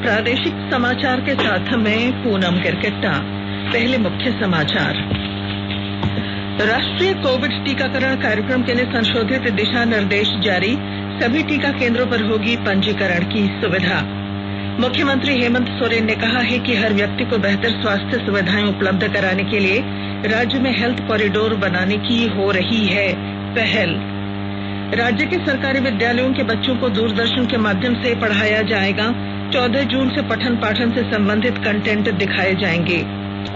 प्रादेशिक समाचार के साथ मैं पूनम किरकिट्टा। पहले मुख्य समाचार। राष्ट्रीय कोविड टीकाकरण कार्यक्रम के लिए संशोधित दिशा निर्देश जारी। सभी टीका केंद्रों पर होगी पंजीकरण की सुविधा। मुख्यमंत्री हेमंत सोरेन ने कहा है कि हर व्यक्ति को बेहतर स्वास्थ्य सुविधाएं उपलब्ध कराने के लिए राज्य में हेल्थ कॉरिडोर बनाने की हो रही है पहल। राज्य के सरकारी विद्यालयों के बच्चों को दूरदर्शन के माध्यम से पढ़ाया जाएगा। 14 जून से पठन पाठन से संबंधित कंटेंट दिखाए जाएंगे।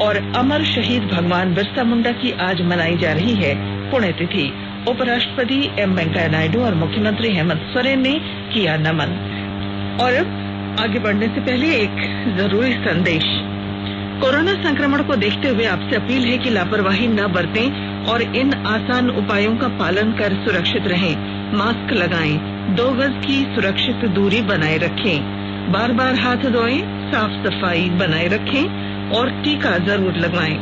और अमर शहीद भगवान बिरसा मुंडा की आज मनाई जा रही है पुण्यतिथि। उपराष्ट्रपति एम वेंकैया नायडू और मुख्यमंत्री हेमंत सोरेन ने किया नमन। और आगे बढ़ने से पहले एक जरूरी संदेश। कोरोना संक्रमण को देखते हुए आपसे अपील है कि लापरवाही न बरतें और इन आसान उपायों का पालन कर सुरक्षित रहें। मास्क लगाएं, 2 गज की सुरक्षित दूरी बनाए रखें, बार बार हाथ धोएं, साफ सफाई बनाए रखें और टीका जरूर लगवाएं।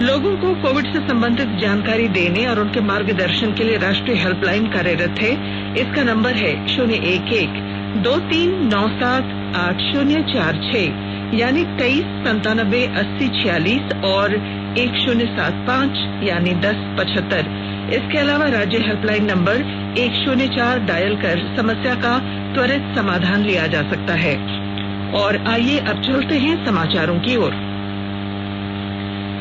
लोगों को कोविड से संबंधित जानकारी देने और उनके मार्गदर्शन के लिए राष्ट्रीय हेल्पलाइन कार्यरत है। इसका नंबर है 011-2397-8046 यानी 2397-8046 और 1075 यानी 1075। इसके अलावा राज्य हेल्पलाइन नंबर 104 डायल कर समस्या का त्वरित समाधान लिया जा सकता है। और आइए अब चलते हैं समाचारों की ओर।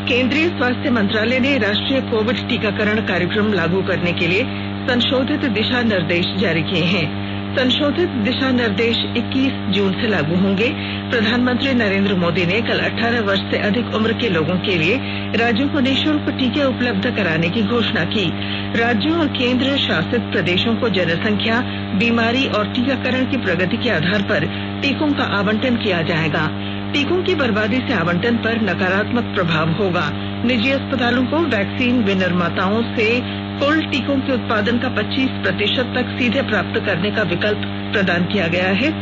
केंद्रीय स्वास्थ्य मंत्रालय ने राष्ट्रीय कोविड टीकाकरण कार्यक्रम लागू करने के लिए संशोधित दिशा निर्देश जारी किए हैं। संशोधित दिशा निर्देश 21 जून से लागू होंगे। प्रधानमंत्री नरेंद्र मोदी ने कल 18 वर्ष से अधिक उम्र के लोगों के लिए राज्यों को निःशुल्क टीके उपलब्ध कराने की घोषणा की। राज्यों और केंद्र शासित प्रदेशों को जनसंख्या, बीमारी और टीकाकरण की प्रगति के आधार पर टीकों का आवंटन किया जाएगा। टीकों की बर्बादी से आवंटन पर नकारात्मक प्रभाव होगा। निजी अस्पतालों को वैक्सीन विनिर्माताओं से कुल टीकों के उत्पादन का 25% तक सीधे प्राप्त करने का विकल्प प्रदान किया गया है।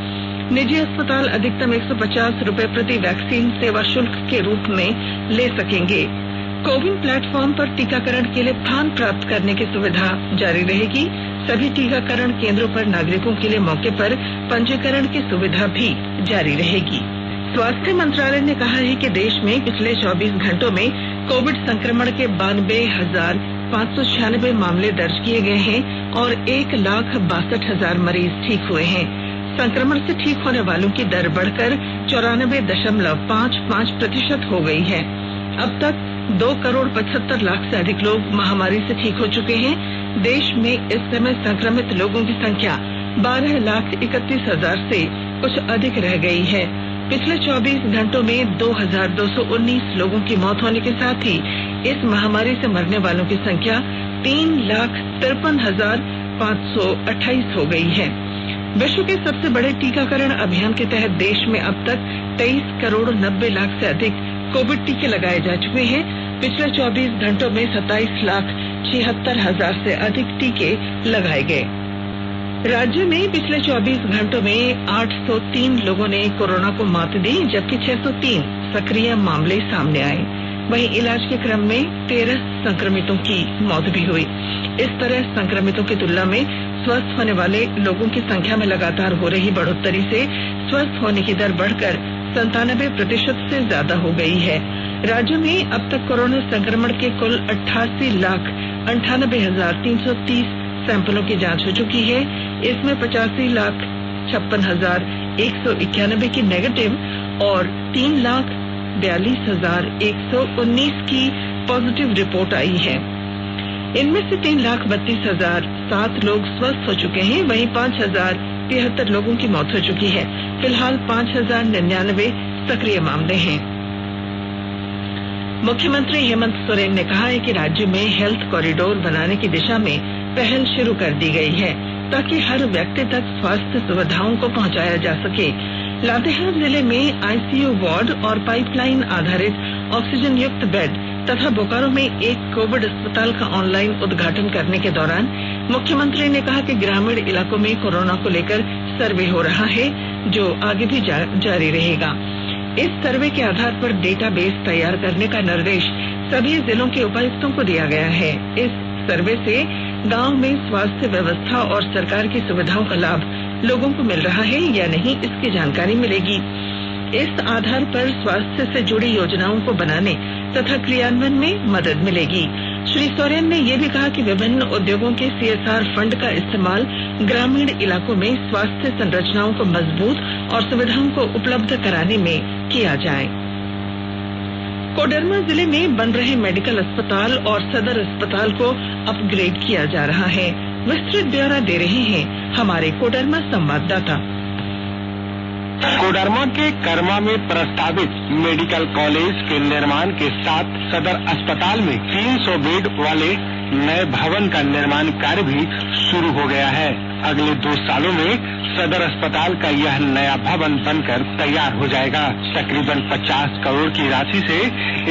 निजी अस्पताल अधिकतम 150 रुपए प्रति वैक्सीन सेवा शुल्क के रूप में ले सकेंगे। कोविन प्लेटफॉर्म पर टीकाकरण के लिए स्थान प्राप्त करने की सुविधा जारी रहेगी। सभी टीकाकरण केंद्रों पर नागरिकों के लिए मौके पर पंजीकरण की सुविधा भी जारी रहेगी। स्वास्थ्य मंत्रालय ने कहा है कि देश में पिछले 24 घंटों में कोविड संक्रमण के 92,596 मामले दर्ज किए गए हैं और 1,62,000 मरीज ठीक हुए हैं। संक्रमण से ठीक होने वालों की दर बढ़कर 94.55% हो गई है। अब तक 2,75,00,000 से अधिक लोग महामारी से ठीक हो चुके हैं। देश में इस समय संक्रमित लोगों की संख्या 12,31,000 से कुछ अधिक रह गई है। पिछले 24 घंटों में 2,219 लोगों की मौत होने के साथ ही इस महामारी से मरने वालों की संख्या 3,53,528 हो गई है। विश्व के सबसे बड़े टीकाकरण अभियान के तहत देश में अब तक 23,90,00,000 से अधिक कोविड टीके लगाए जा चुके हैं। पिछले 24 घंटों में 27,76,000 से अधिक टीके लगाए गए। राज्य में पिछले 24 घंटों में 803 लोगों ने कोरोना को मात दी, जबकि 603 सक्रिय मामले सामने आए। वहीं इलाज के क्रम में 13 संक्रमितों की मौत भी हुई। इस तरह संक्रमितों की तुलना में स्वस्थ होने वाले लोगों की संख्या में लगातार हो रही बढ़ोतरी से स्वस्थ होने की दर बढ़कर 97% से ज्यादा हो गई है। राज्य में अब तक कोरोना संक्रमण के कुल 88,98,330 सैंपलों की जांच हो चुकी है। इसमें 85,56,191 की नेगेटिव और 3,42,119 की पॉजिटिव रिपोर्ट आई है। इनमें से 3,32,007 लोग स्वस्थ हो चुके हैं। वहीं 5,073 लोगों की मौत हो चुकी है। फिलहाल 5,099 सक्रिय मामले हैं। मुख्यमंत्री हेमंत सोरेन ने कहा है कि राज्य में हेल्थ कॉरिडोर बनाने की दिशा में पहल शुरू कर दी गई है ताकि हर व्यक्ति तक स्वास्थ्य सुविधाओं को पहुंचाया जा सके। लातेहार जिले में आईसीयू वार्ड और पाइपलाइन आधारित ऑक्सीजन युक्त बेड तथा बोकारो में एक कोविड अस्पताल का ऑनलाइन उद्घाटन करने के दौरान मुख्यमंत्री ने कहा कि ग्रामीण इलाकों में कोरोना को लेकर सर्वे हो रहा है, जो आगे भी जारी रहेगा। इस सर्वे के आधार पर डेटाबेस तैयार करने का निर्देश सभी जिलों के उपायुक्तों को दिया गया है। इस सर्वे से गांव में स्वास्थ्य व्यवस्था और सरकार की सुविधाओं का लाभ लोगों को मिल रहा है या नहीं, इसकी जानकारी मिलेगी। इस आधार पर स्वास्थ्य से जुड़ी योजनाओं को बनाने तथा क्रियान्वयन में मदद मिलेगी। श्री सोरेन ने यह भी कहा कि विभिन्न उद्योगों के CSR फंड का इस्तेमाल ग्रामीण इलाकों में स्वास्थ्य संरचनाओं को मजबूत और सुविधाओं को उपलब्ध कराने में किया जाए। कोडरमा जिले में बन रहे मेडिकल अस्पताल और सदर अस्पताल को अपग्रेड किया जा रहा है। विस्तृत ब्यौरा दे रहे हैं हमारे कोडरमा संवाददाता। कोडरमा के कर्मा में प्रस्तावित मेडिकल कॉलेज के निर्माण के साथ सदर अस्पताल में 300 बेड वाले नए भवन का निर्माण कार्य भी शुरू हो गया है। अगले 2 सालों में सदर अस्पताल का यह नया भवन बनकर तैयार हो जाएगा। तकरीबन 50 करोड़ की राशि से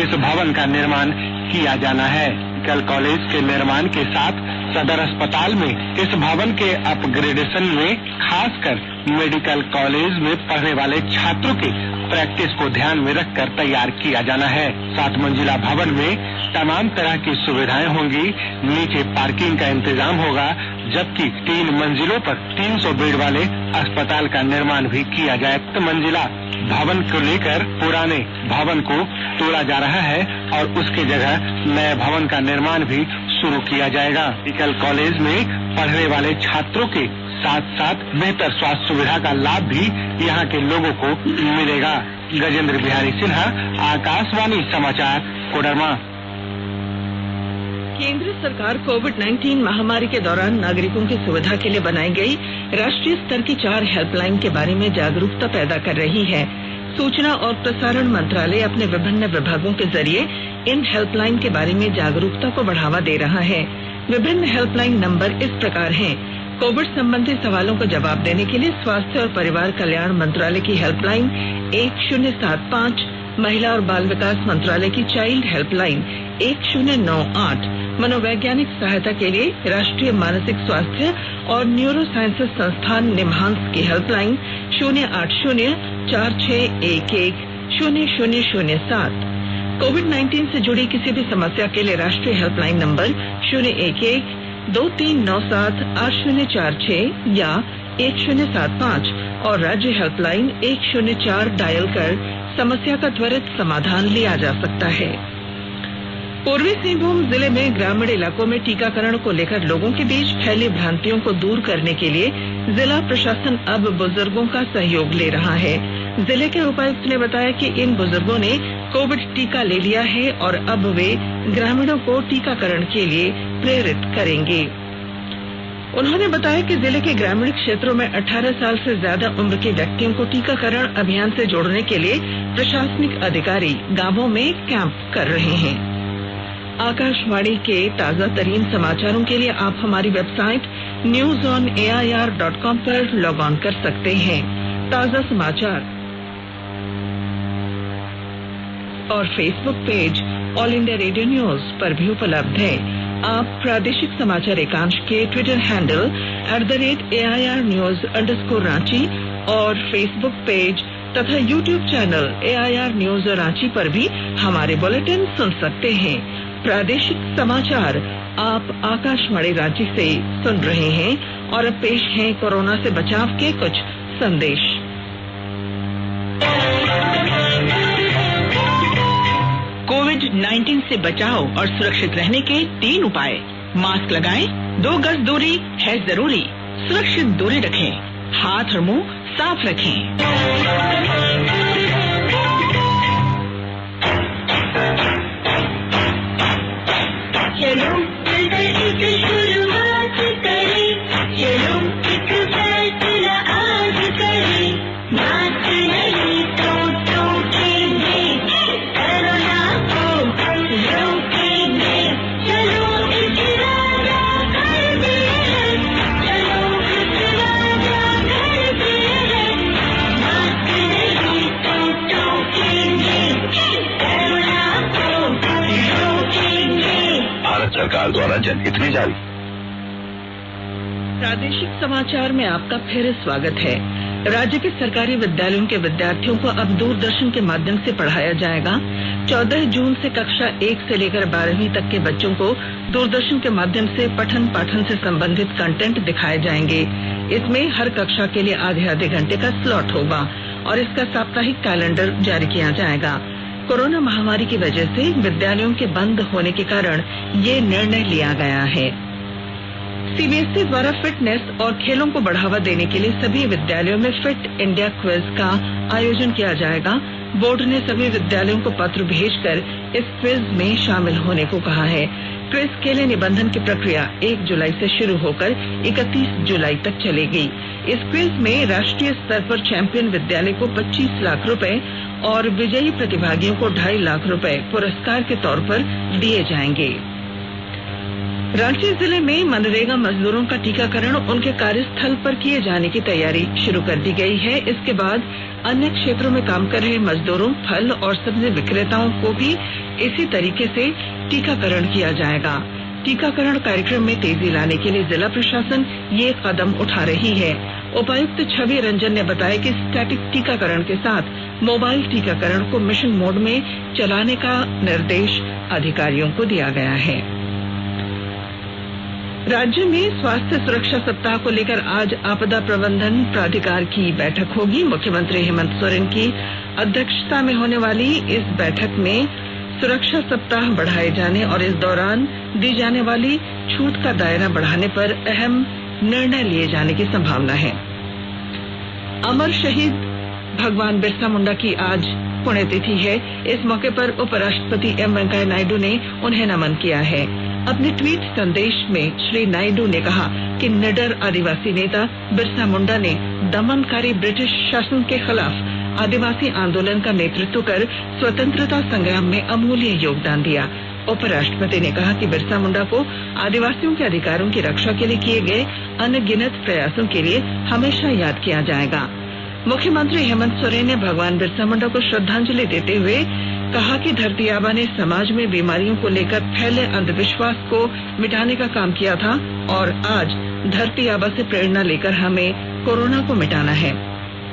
इस भवन का निर्माण किया जाना है। मेडिकल कॉलेज के निर्माण के साथ सदर अस्पताल में इस भवन के अपग्रेडेशन में खासकर मेडिकल कॉलेज में पढ़ने वाले छात्रों के प्रैक्टिस को ध्यान में रखकर तैयार किया जाना है। 7 मंजिला भवन में तमाम तरह की सुविधाएं होंगी। नीचे पार्किंग का इंतजाम होगा, जबकि 3 मंजिलों पर 300 बेड वाले अस्पताल का निर्माण भी किया जाए। 7 मंजिला भवन को लेकर पुराने भवन को तोड़ा जा रहा है और उसके जगह नए भवन का निर्माण भी शुरू किया जाएगा। मेडिकल कॉलेज में पढ़ने वाले छात्रों के साथ साथ बेहतर स्वास्थ्य सुविधा का लाभ भी यहाँ के लोगों को मिलेगा। गजेंद्र बिहारी सिन्हा, आकाशवाणी समाचार, कोडरमा। केंद्र सरकार कोविड-19 महामारी के दौरान नागरिकों की सुविधा के लिए बनाई गई राष्ट्रीय स्तर की 4 हेल्पलाइन के बारे में जागरूकता पैदा कर रही है। सूचना और प्रसारण मंत्रालय अपने विभिन्न विभागों के जरिए इन हेल्पलाइन के बारे में जागरूकता को बढ़ावा दे रहा है। विभिन्न हेल्पलाइन नंबर इस प्रकार हैं। कोविड संबंधी सवालों का जवाब देने के लिए स्वास्थ्य और परिवार कल्याण मंत्रालय की हेल्पलाइन 1075, महिला और बाल विकास मंत्रालय की चाइल्ड हेल्पलाइन 1098, मनोवैज्ञानिक सहायता के लिए राष्ट्रीय मानसिक स्वास्थ्य और न्यूरो साइंसेज संस्थान निम्हांस की हेल्पलाइन 08046110007। कोविड-19 से जुड़ी किसी भी समस्या के लिए राष्ट्रीय हेल्पलाइन नंबर 011-2397-8046 या 1075 और राज्य हेल्पलाइन 104 डायल कर समस्या का त्वरित समाधान लिया जा सकता है। पूर्वी सिंहभूम जिले में ग्रामीण इलाकों में टीकाकरण को लेकर लोगों के बीच फैली भ्रांतियों को दूर करने के लिए जिला प्रशासन अब बुजुर्गों का सहयोग ले रहा है। जिले के उपायुक्त ने बताया कि इन बुजुर्गों ने कोविड टीका ले लिया है और अब वे ग्रामीणों को टीकाकरण के लिए प्रेरित करेंगे। उन्होंने बताया कि जिले के ग्रामीण क्षेत्रों में 18 साल से ज्यादा उम्र के व्यक्तियों को टीकाकरण अभियान से जोड़ने के लिए प्रशासनिक अधिकारी गांवों में कैंप कर रहे हैं। आकाशवाणी के ताजा तरीन समाचारों के लिए आप हमारी वेबसाइट newsonair.com पर लॉग ऑन कर सकते हैं। ताजा समाचार और Facebook page all India radio news पर भी उपलब्ध है। आप प्रादेशिक समाचार एकांश के ट्विटर हैंडल @AIR News_Ranchi और फेसबुक पेज तथा YouTube channel AIR News Ranchi पर भी हमारे बुलेटिन सुन सकते हैं। प्रादेशिक समाचार आप आकाशवाणी रांची से सुन रहे हैं और अब पेश हैं कोरोना से बचाव के कुछ संदेश। कोविड-19 से बचाव और सुरक्षित रहने के 3 उपाय। मास्क लगाएं, 2 गज दूरी है जरूरी, सुरक्षित दूरी रखें, हाथ और मुंह साफ रखें। चलो मिलकर शुरुआत करें, चलो एक फैसला आज करें, मास्क नहीं तो टोकेंगे, कोरोना को रोकेंगे, चलो इकरार कर दिए, चलो इकरार कर दिए, मास्क नहीं तो टोकेंगे, कोरोना को रोकेंगे। भारत सरकार द्वारा जनहित में जारी। प्रादेशिक समाचार में आपका फिर स्वागत है। राज्य के सरकारी विद्यालयों के विद्यार्थियों को अब दूरदर्शन के माध्यम से पढ़ाया जाएगा। 14 जून से कक्षा 1 से लेकर 12वीं तक के बच्चों को दूरदर्शन के माध्यम से पठन पाठन से संबंधित कंटेंट दिखाए जाएंगे। इसमें हर कक्षा के लिए आधे घंटे का स्लॉट होगा और इसका साप्ताहिक कैलेंडर जारी किया जाएगा। कोरोना महामारी की वजह से विद्यालयों के बंद होने के कारण ये निर्णय लिया गया है। सीबीएसई द्वारा फिटनेस और खेलों को बढ़ावा देने के लिए सभी विद्यालयों में फिट इंडिया क्विज का आयोजन किया जाएगा। बोर्ड ने सभी विद्यालयों को पत्र भेजकर इस क्विज में शामिल होने को कहा है। क्विज के लिए निबंधन की प्रक्रिया 1 जुलाई से शुरू होकर 31 जुलाई तक चलेगी। इस क्विज में राष्ट्रीय स्तर पर चैंपियन विद्यालय को 25 लाख रुपए और विजयी प्रतिभागियों को 2.5 लाख रुपए पुरस्कार के तौर पर दिए जाएंगे। रांची जिले में मनरेगा मजदूरों का टीकाकरण उनके कार्यस्थल पर किए जाने की तैयारी शुरू कर दी गई है। इसके बाद अन्य क्षेत्रों में काम कर रहे मजदूरों, फल और सब्जी विक्रेताओं को भी इसी तरीके से टीकाकरण किया जाएगा। टीकाकरण कार्यक्रम में तेजी लाने के लिए जिला प्रशासन ये कदम उठा रही है। उपायुक्त छवि रंजन ने बताया कि स्टैटिक टीकाकरण के साथ मोबाइल टीकाकरण को मिशन मोड में चलाने का निर्देश अधिकारियों को दिया गया है। राज्य में स्वास्थ्य सुरक्षा सप्ताह को लेकर आज आपदा प्रबंधन प्राधिकार की बैठक होगी। मुख्यमंत्री हेमंत सोरेन की अध्यक्षता में होने वाली इस बैठक में सुरक्षा सप्ताह बढ़ाए जाने और इस दौरान दी जाने वाली छूट का दायरा बढ़ाने पर अहम निर्णय लिए जाने की संभावना है। अमर शहीद भगवान बिरसा मुंडा की आज पुण्यतिथि है। इस मौके पर उपराष्ट्रपति एम वेंकैया नायडू ने उन्हें नमन किया है। अपने ट्वीट संदेश में श्री नायडू ने कहा कि निडर आदिवासी नेता बिरसा मुंडा ने दमनकारी ब्रिटिश शासन के खिलाफ आदिवासी आंदोलन का नेतृत्व कर स्वतंत्रता संग्राम में अमूल्य योगदान दिया। उपराष्ट्रपति ने कहा कि बिरसा मुंडा को आदिवासियों के अधिकारों की रक्षा के लिए किए गए अनगिनत प्रयासों के लिए हमेशा याद किया जाएगा। मुख्यमंत्री हेमंत सोरेन ने भगवान बिरसा मुंडा को श्रद्धांजलि देते हुए कहा कि धरती आबा ने समाज में बीमारियों को लेकर फैले अंधविश्वास को मिटाने का काम किया था और आज धरती आबा से प्रेरणा लेकर हमें कोरोना को मिटाना है।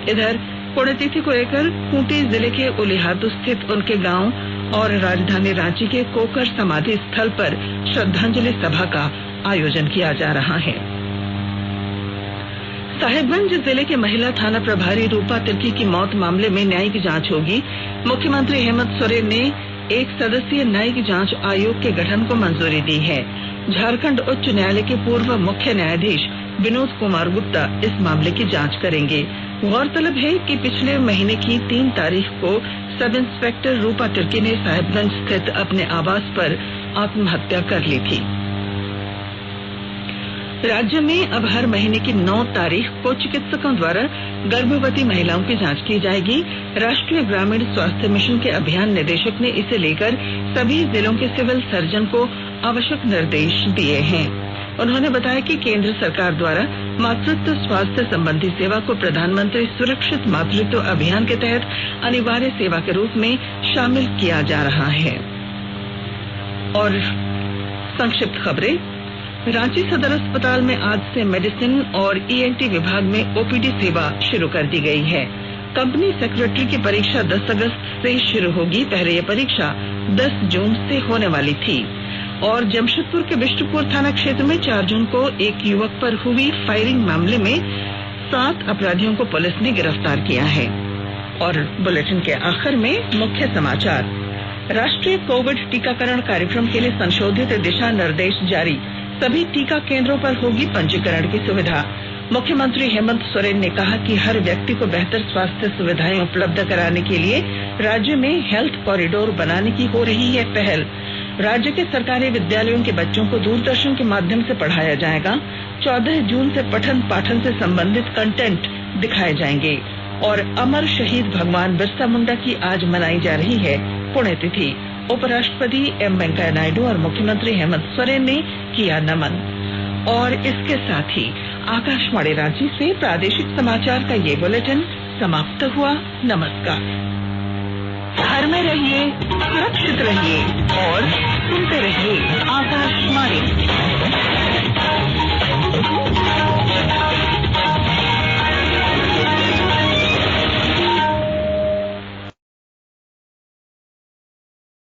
इधर पुण्यतिथि को लेकर खूंटी जिले के उलिहातू स्थित उनके गांव और राजधानी रांची के कोकर समाधि स्थल पर श्रद्धांजलि सभा का आयोजन किया जा रहा है। साहिबगंज जिले के महिला थाना प्रभारी रूपा तिर्की की मौत मामले में न्यायिक जांच होगी। मुख्यमंत्री हेमंत सोरेन ने 1 सदस्यीय न्यायिक जांच आयोग के गठन को मंजूरी दी है। झारखंड उच्च न्यायालय के पूर्व मुख्य न्यायाधीश विनोद कुमार गुप्ता इस मामले की जांच करेंगे। गौरतलब है कि पिछले महीने की 3 तारीख को सब इंस्पेक्टर रूपा तिर्की ने साहिबगंज स्थित अपने आवास पर आत्महत्या कर ली थी। राज्य में अब हर महीने की 9 तारीख को चिकित्सकों द्वारा गर्भवती महिलाओं की जांच की जाएगी। राष्ट्रीय ग्रामीण स्वास्थ्य मिशन के अभियान निदेशक ने इसे लेकर सभी जिलों के सिविल सर्जन को आवश्यक निर्देश दिए हैं। उन्होंने बताया कि केंद्र सरकार द्वारा मातृत्व स्वास्थ्य संबंधी सेवा को प्रधानमंत्री सुरक्षित मातृत्व अभियान के तहत अनिवार्य सेवा के रूप में शामिल किया जा रहा है। और संक्षिप्त खबरें, रांची सदर अस्पताल में आज से मेडिसिन और ईएनटी विभाग में ओपीडी सेवा शुरू कर दी गई है। कंपनी सेक्रेटरी की परीक्षा 10 अगस्त से शुरू होगी। पहले यह परीक्षा 10 जून से होने वाली थी। और जमशेदपुर के बिष्टुपुर थाना क्षेत्र में 4 जून को एक युवक पर हुई फायरिंग मामले में 7 अपराधियों को पुलिस ने गिरफ्तार किया है। और बुलेटिन के आखिर में मुख्य समाचार, राष्ट्रीय कोविड टीकाकरण कार्यक्रम के लिए संशोधित दिशा निर्देश जारी, सभी टीका केंद्रों पर होगी पंजीकरण की सुविधा। मुख्यमंत्री हेमंत सोरेन ने कहा कि हर व्यक्ति को बेहतर स्वास्थ्य सुविधाएं उपलब्ध कराने के लिए राज्य में हेल्थ कॉरिडोर बनाने की हो रही है पहल। राज्य के सरकारी विद्यालयों के बच्चों को दूरदर्शन के माध्यम से पढ़ाया जाएगा। 14 जून से पठन पाठन से संबंधित कंटेंट दिखाए जाएंगे। और अमर शहीद भगवान बिरसा मुंडा की आज मनाई जा रही है पुण्यतिथि। उपराष्ट्रपति एम वेंकैया नायडू और मुख्यमंत्री हेमंत सोरेन ने किया नमन। और इसके साथ ही आकाशवाणी रांची से प्रादेशिक समाचार का ये बुलेटिन समाप्त हुआ। नमस्कार। घर में रहिए, सुरक्षित रहिए और सुनते रहिए आकाशवाणी।